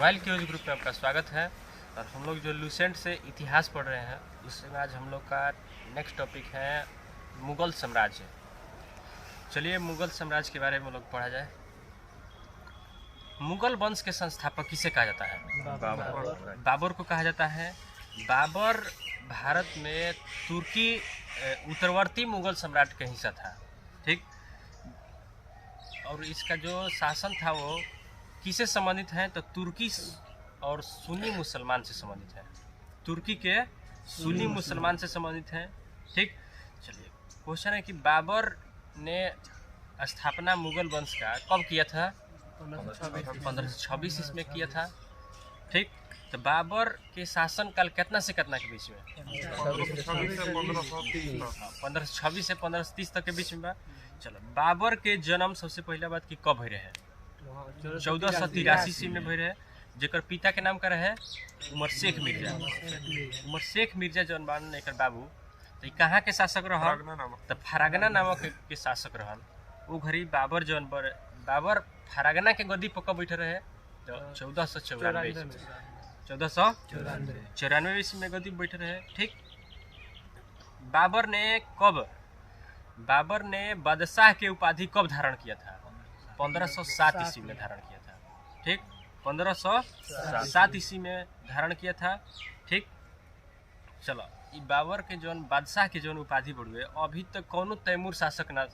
Royal quiz group में आपका स्वागत है। और हम लोग जो लूसेंट से इतिहास पढ़ रहे हैं उसमें आज हम लोग का नेक्स्ट टॉपिक है मुग़ल साम्राज्य। चलिए मुग़ल साम्राज्य के बारे में लोग पढ़ा जाए। मुग़ल वंश के संस्थापक किसे कहा जाता है? बाबर को कहा जाता है। बाबर भारत में तुर्की उत्तरवर्ती मुग़ल सम्राट का हिस्सा था, ठीक। और इसका जो शासन था वो किससे संबंधित है? तो तुर्की और सुन्नी मुसलमान से संबंधित है। तुर्की के सुन्नी मुसलमान से संबंधित है, ठीक। चलिए क्वेश्चन है कि बाबर ने स्थापना मुग़ल वंश का कब किया था? 1526 इसमें किया था, ठीक। तो बाबर के शासन काल कितना से कितना के बीच में? 1526 से 1530 तक के बीच में। चलो बाबर के जन्म सबसे पहला बात कि कब भई रहे? 1483 ईस्वी में भई रहे, जेकर पिता के नाम का रहे उमर शेख मिर्जा। उमर शेख मिर्जा जौन बान एकर बाबू, तो ये कहाँ के शासक रहन? तो फरागना नामक के शासक रहन। वो घड़ी बाबर जौन बाबर फरागना के गद्दी पर कब बैठे रहे? तो 1494 ईस्वी में गद्दी बैठे रहे, ठीक। बाबर ने बादशाह के उपाधि कब धारण किया था? 1507 ईस्वी में धारण किया था, ठीक। 1507 ईस्वी में धारण किया था, ठीक। चलो ये बाबर के जौन बादशाह के जौन उपाधि बढ़ुए अभी तक कौनो तैमूर शासक ना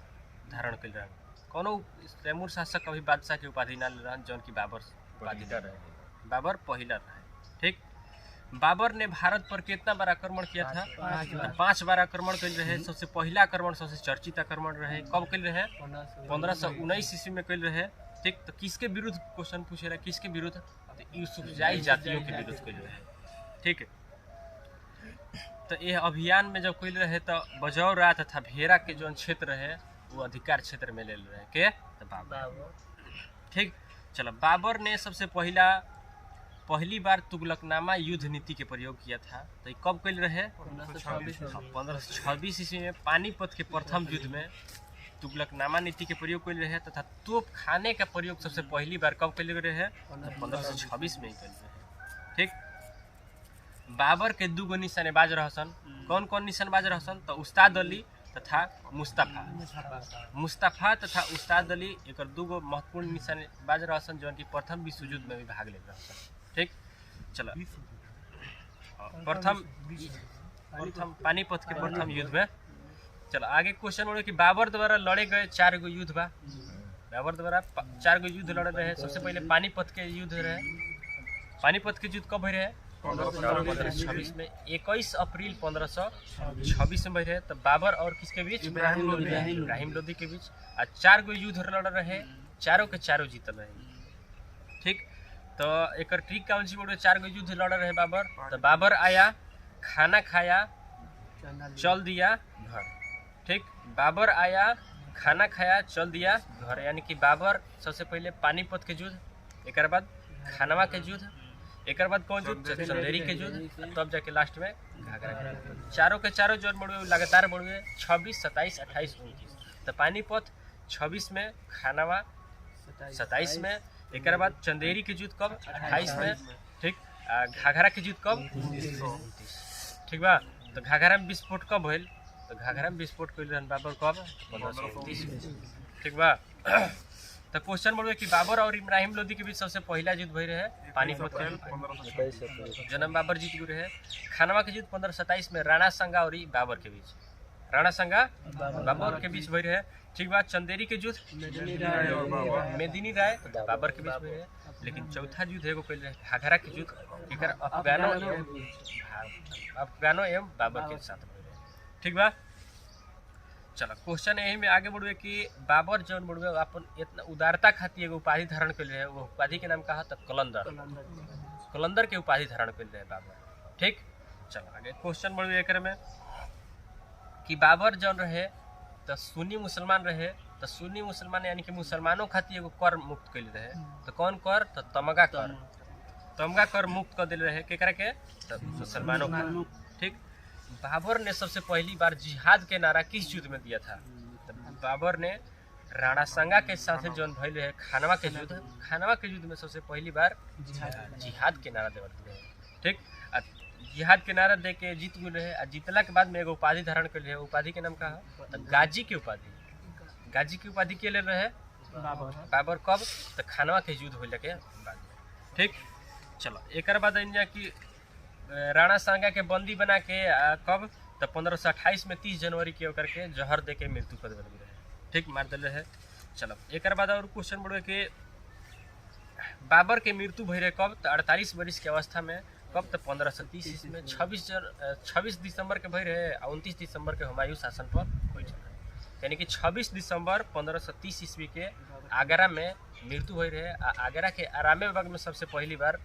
धारण कर रहे। कौनो तैमूर शासक अभी बादशाह के उपाधि ना ले रहा जौन की बाबर उपाधि रहे। बाबर पहला रहे, ठीक। बाबर ने भारत पर कितना बार आक्रमण किया था? 5 बार आक्रमण कर रहे। सबसे पहला आक्रमण सबसे चर्चित आक्रमण रहे कब कर रहे? 1519 ईस्वी में कर रहे, ठीक। तो किसके विरुद्ध क्वेश्चन पूछे रहा? किसके विरुद्ध? तो यूसुफजाई जातियों के विरुद्ध कर रहे, ठीक है। तो यह अभियान में जब कर रहे तो बजौरा तथा भेरा के जो क्षेत्र है वो अधिकार क्षेत्र में ले रहे के तो बाबर, ठीक। चलो बाबर ने सबसे पहली बार तुगलकनामा युद्ध नीति के प्रयोग किया था। तो ये कब कर रहे? 1526 ईस्वी में पानीपत के प्रथम युद्ध में तुगलकनामा नीति के प्रयोग कर रहे तथा तोप खाने का प्रयोग सबसे पहली बार कब कर रहे? 1526 में ही कर रहे, ठीक। बाबर के दूगो निशानेबाज रहसन। कौन कौन निशानेबाज रहसन? तो उस्ताद अली तथा मुस्तफा तथा उस्ताद अली एक दूगो महत्वपूर्ण निशानेबाज रहसन जौन की प्रथम विश्व युद्ध में भी भाग ले रहसन, ठीक। चलो प्रथम पानीपत के प्रथम युद्ध में। चलो आगे क्वेश्चन बोले कि बाबर द्वारा लड़े गए 4 गो युद्ध बा। बाबर द्वारा 4 गो युद्ध लड़े रहे। सबसे पहले पानीपत के युद्ध रहे। पानीपत के युद्ध कब भई रहे? 1526 में। 21 अप्रैल 1526 में भई रहे। तो बाबर और किसके बीच? इब्राहिम लोदी के बीच। और 4 गो युद्ध लड़ रहे, चारों के चारों जीतल रहे, ठीक। तो एक ट्रिक कौन सी बोले? 4 गो युद्ध लड़ रहे बाबर। तो बाबर आया, खाना खाया, चल दिया घर, ठीक। बाबर आया, खाना खाया, चल दिया घर। यानी कि बाबर सबसे पहले पानीपत के युद्ध, एक बाद खानवा के युद्ध, एक बाद कौन युद्ध? चंदेरी के युद्ध, तब जाके लास्ट में घाघरा के युद्ध। चारों के चारों जो बढ़े लगातार बढ़े 26, 27, 28, 29। तो पानीपत 26 में, खानवा 27 में, एक बाद चंदेरी के युद्ध कब? 28 में, ठीक। घाघरा के युद्ध कब? 29, ठीक बा। तो घाघरा में विस्फोट कब भइल? तो घाघरा में विस्फोट कइल रहन बाबर कब? 1529 में, ठीक बा। तो क्वेश्चन बोले कि बाबर और इब्राहिम लोदी के बीच सबसे पहला युद्ध भई रहे पानीपत के युद्ध, जन्म बाबर जीत गए रहे। खानवा के युद्ध 1527 में राणा संगा और बाबर के बीच, राणा संगा बाबर के बीच भई रहे, ठीक बा। चंदेरी के युद्ध मेदिनी राय बाबर के बीच भई रहे। लेकिन चौथा युद्ध एगो कइल रहे घाघरा के युद्ध, एकर अफगानो एवं बाबर के साथ भई रहे, ठीक बा। चलो क्वेश्चन यही में आगे बढ़े कि बाबर जौन बढ़े अपन इतना उदारता खातिर एगो उपाधि धारण कर रहे। वो उपाधि के नाम कहा तो कलंदर के उपाधि धारण कर रहे बाबर, ठीक। चलो आगे क्वेश्चन बढ़े एक में कि बाबर जौन रहे तो सुन्नी मुसलमान रहे। तो सुन्नी मुसलमान यानी कि मुसलमानों खातिर एगो कर मुक्त कर रहे। तो कौन कर? तो तमगा कर मुक्त कर दिल रहे केकरा के? तो मुसलमानों का, ठीक। बाबर ने सबसे पहली बार जिहाद के नारा किस युद्ध में दिया था? तो बाबर ने राणा सांगा के साथ जौन भइल रहे खानवा के युद्ध में सबसे पहली बार जिहाद के नारा देवल रहे। ठीक, जिहाद के नारा दे के जीत गए रहे। जीतला के बाद में एगो उपाधि धारण कर रहे। उपाधि के नाम का है गाजी की उपाधि। गाजी की उपाधि के ले रहे बाबर कब? तो खानवा के युद्ध होने के बाद में। ठीक, चलो एक बाद कि राणा सांगा के बंदी बना के कब? तो 1528 में 30 जनवरी के होकर के जहर दे के मृत्यु कर दिल रहे। ठीक, मार दिल रहे। चलो एक बाद और क्वेश्चन बढ़े कि बाबर के मृत्यु भई रहे कब? तो 48 वर्ष के अवस्था में। कब? तो 1530 में 26 दिसंबर के भई रहे। 29 दिसंबर के हुमायूं शासन पर हो चल, यानी कि 26 दिसंबर 1530 ईस्वी के आगरा में मृत्यु हो रहे। आगरा के आरामे बाग में सबसे पहली बार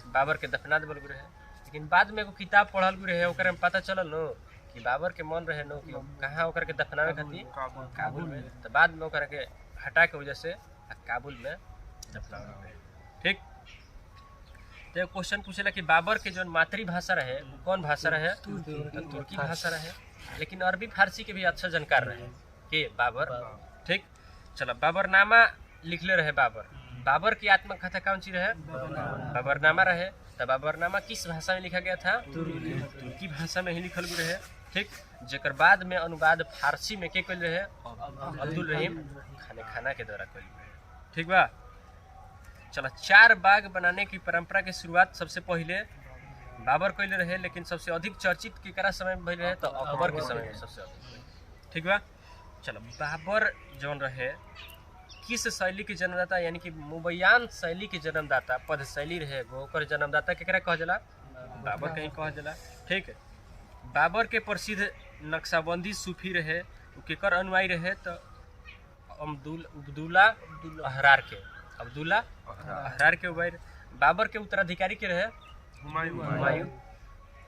बाबर के दफना देवल रहे। लेकिन बाद में एगो किताब पढ़ल रहे, ओकर में पता चलल नो कि बाबर के मन रहे नो कि कहाँ ओकर के दफनावे खातिर काबुल में। तो बाद में ओकर के हटा के वजह से काबुल में दफनावे रहे। ठीक, तो क्वेश्चन पूछेला कि बाबर के जो मातृभाषा रहे वो कौन भाषा रहे? तुर्की भाषा रहे। लेकिन अरबी फारसी के भी अच्छा जानकार रहे के बाबर। ठीक, चलो बाबरनामा लिखले रहे बाबर की आत्मकथा कौन सी रहे? बाबरनामा रहे। तो बाबरनामा किस भाषा में लिखा गया था? तुर्की भाषा में ही लिखल गया रहे। ठीक, जेकर बाद में अनुवाद फारसी में के कल रहे? अब्दुल रहीम खाना के द्वारा कल। ठीक बा, चलो 4 बाग बनाने की परंपरा की शुरुआत सबसे पहले बाबर कैले रहे। लेकिन सबसे अधिक चर्चित केकरा समय में भइल रहे? तो अकबर के समय में सबसे अधिक। ठीक बा, चलो बाबर जौन रहे किस शैली के जन्मदाता, यानी कि मुबैयान शैली के जन्मदाता, पद शैली रहे ओकर जन्मदाता केकरा कह जाला? बाबर कहीं कह जाला। ठीक है, बाबर के प्रसिद्ध नक्शाबंदी सूफी रहे, केकर अनुयायी रहे? तो अब्दुल्ला अहरार के उबैर। बाबर के उत्तराधिकारी के रहे? हुमायूं।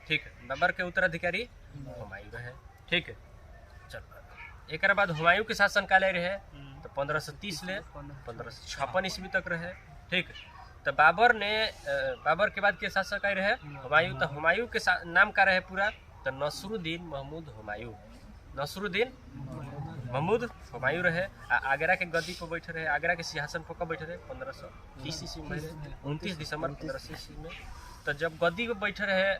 ठीक है, बाबर के उत्तराधिकारी हुमायूं रहे। ठीक है, चलो एक बाद हुमायूं के शासन काल रहे तो 1530 ले 1556 ईस्वी तक रहे। ठीक, तो बाबर के बाद के शासक का रहे? हुमायूं। तो हुमायूं के नाम का रहे पूरा? तो नसरुद्दीन महमूद हुमायूं रहे। आगरा के गद्दी पर बैठे रहे। आगरा के सिंहासन पर कब बैठे रहे? 1530 ईस्वी में, 29 दिसंबर 1530 ईस्वी में। तो जब गद्दी पर बैठे रहे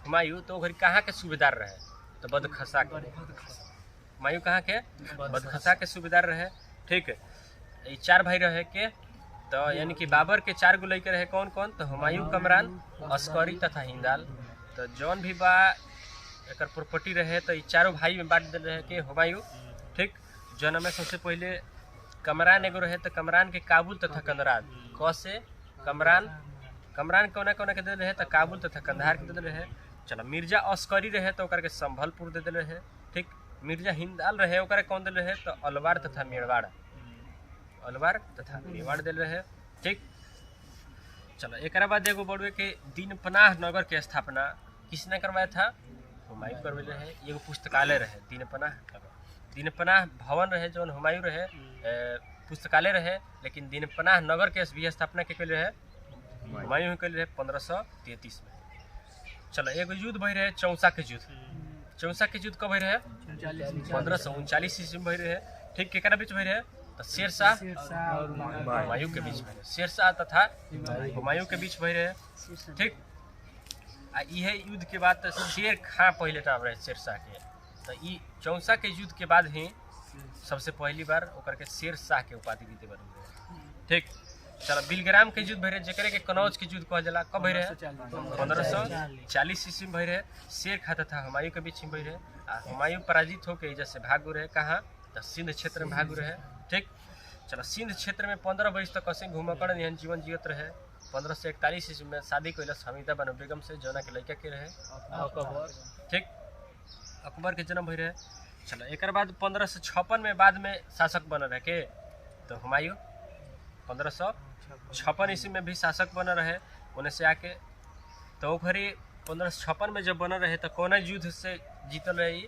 हुमायूं तो घर कहाँ के सूबेदार रहे? तो बदखसा के। हुमायूं कहाँ के? बदखसा के सूबेदार रहे। ठीक है, ये 4 भाई रहे के। तो यानी कि बाबर के 4 गो लड़के रहे। कौन कौन? तो हुमायूं, कमरान, अस्करी तथा हिंदाल। तो जौन भी बा एक प्रॉपर्टी रहे तो ये 4 भाई में बांट दिल रहे के हुमायूं। ठीक, जौन में सबसे पहले कमरान एगो रहे। तो कमरान के काबुल तथा कंदरार क से कमरान कोना के दे रहे? तो काबुल तथा कंधार के दे रहे। चलो मिर्जा अस्करी रहे तो ओकर के संभलपुर दे दिल रहे। ठीक, मिर्जा हिंदाल रहे ओकर कौन दिल रहे? तो अलवार तथा मेवाड़ दिल रहे। ठीक, चलो एक बाद एगो बढ़े के दीनपनाह नगर के स्थापना किसने करवाया था? हुमायूं करवे रहे। एगो पुस्तकालय रहे दीनपनाह भवन रहे जो हुमायूं रहे। पुस्तकालय रहे, लेकिन दीनपनाह नगर के भी स्थापना के रहे हुमायूं के रहे 1533 में। चलो एगो युद्ध भई रहे चौसा के युद्ध कब भई रहे? 1539 ईस्वी में भई रहे। ठीक, केकरा बीच भई रहे? तो शेरशाह हुमायूं के बीच में, शेरशाह तथा हुमायूं के बीच भई रहे। ठीक, यह युद्ध के बाद तो शेर खां पहले टाइम रहे शेरशाह के। तो ये चौसा के युद्ध के बाद ही सबसे पहली बार ओकर के शेरशाह के उपाधि भी देवल रहे। ठीक, चलो बिलग्राम के युद्ध भई रहे जेकरे के कनौज के युद्ध कहल जाला। कब भई रहे? 1540 ईस्वी में भई रहे। शेर खां तथा हुमायूं के बीच में भई रहे। हुमायूं पराजित होकर एजा से भागू रहे। कहाँ? तो सिंध क्षेत्र में भागू रहे। ठीक, चलो सिंध क्षेत्र में 15 वर्ष तक असिंग घुमकड़ निहन जीवन जियत रहे। 1541 ईस्वी में शादी कैलस हमीदा बानो बेगम से, जौना के लड़का के रहे अकबर। ठीक, अकबर के जन्म भई रहे। चलो एक बाद 1556 में बाद में शासक बन रहे के? तो हुमायूं 1556 ईस्वी में भी शासक बन रहे उन्हें से आके। तो घड़ी 1556 में जब बन रहे तो कौन युद्ध से जीतल रहे?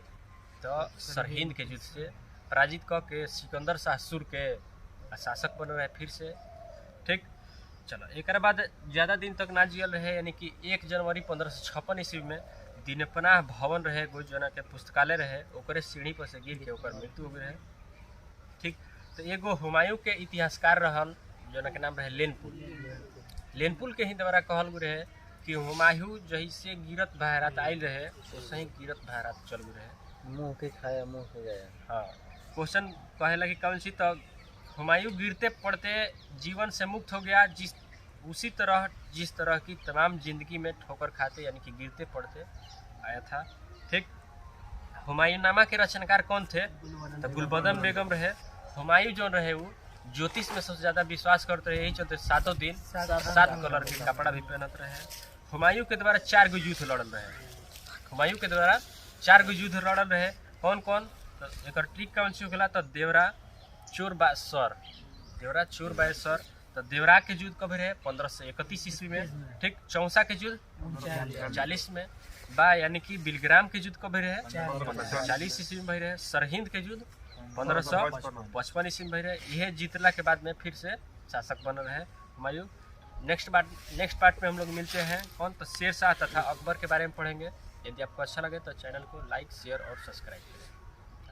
तो सरहिंद के युद्ध से पराजित क के सिकंदर शाह सुर के शासक बन रहे फिर से। ठीक, चलो एक बाद ज़्यादा दिन तक ना जियल रहे, यानी कि 1 जनवरी 1556 ईस्वी में दीनपनाह भवन रहे जना के पुस्तकालय रहे ओकरे सीढ़ी पर से गिर के ओकर मृत्यु हो गई रहे। ठीक, तो एगो हुमायूं के इतिहासकार रहल जोना के नाम रहे लेनपुल के ही द्वारा कहल गए रहे कि हुमायूं जही से गिरत बहरात आयल रहे वैसे ही गिरत बहरात चल गए रहे, मुंह के खाया मुंह के गया। हाँ क्वेश्चन कहे लगी कौन सी, तो हुमायूं गिरते पड़ते जीवन से मुक्त हो गया, उसी तरह जिस तरह की तमाम जिंदगी में ठोकर खाते यानी कि गिरते पड़ते आया था। ठीक, हुमायूंनामा के रचनाकार कौन थे, तो गुलबदन बेगम रहे। हुमायूं जो रहे वो ज्योतिष में सबसे ज्यादा विश्वास करते रहे, यही चलते 7 दिन 7 कलर के कपड़ा भी पहनते रहे। हुमायूं के द्वारा 4 गो युद्ध लड़ल रहे, हुमायूं के द्वारा 4 गो युद्ध लड़ल रहे। कौन कौन, तो एक ट्रिक कौन सी होगा, तो देवरा चोर बायसर। तो देवरा के युद्ध कब रहे 1531 ईस्वी में। ठीक, चौसा के युद्ध 40 में बा, यानी कि बिलग्राम के युद्ध कब रहे 1540 ईस्वी में रहे। सरहिंद के युद्ध 1555 ईस्वी में रहे। यह जीतला के बाद में फिर से शासक बन रहे हुमायूं। नेक्स्ट पार्ट में हम लोग मिलते हैं कौन, तो शेरशाह तथा अकबर के बारे में पढ़ेंगे। यदि आपको अच्छा लगे तो चैनल को लाइक शेयर और सब्सक्राइब करें।